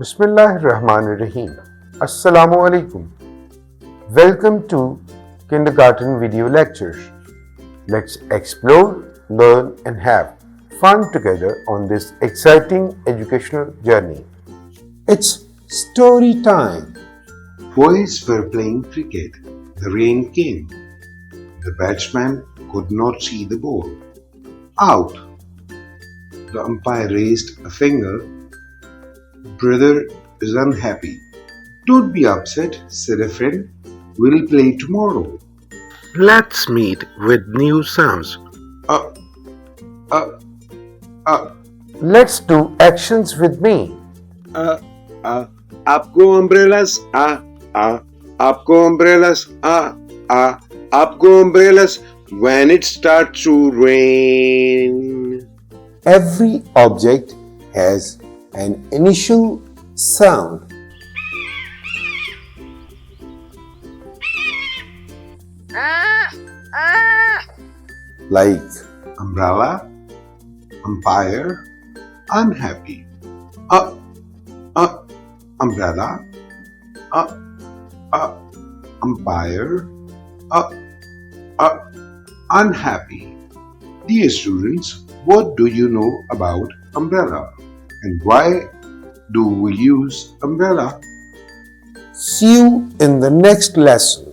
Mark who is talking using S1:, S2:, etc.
S1: Bismillahirrahmanirrahim. Assalamu alaikum. Welcome to Kindergarten Video Lectures. Let's explore, learn, and have fun together on this exciting educational journey. It's story time.
S2: Boys were playing cricket. The rain came. The batsman could not see the ball. Out. The umpire raised a finger. Brother is unhappy. Don't be upset, said a friend. We'll play tomorrow.
S3: Let's meet with new sounds.
S2: Uh, uh, uh,
S1: Let's do actions with me.
S2: आपको umbrellas, आपको umbrellas, आपको umbrellas when it starts to rain.
S1: Every object has an initial sound. Like
S2: Umbrella, umpire, unhappy. Umbrella, umpire, unhappy. Dear students, what do you know about umbrella and why do we use umbrella?
S1: see you in the next lesson.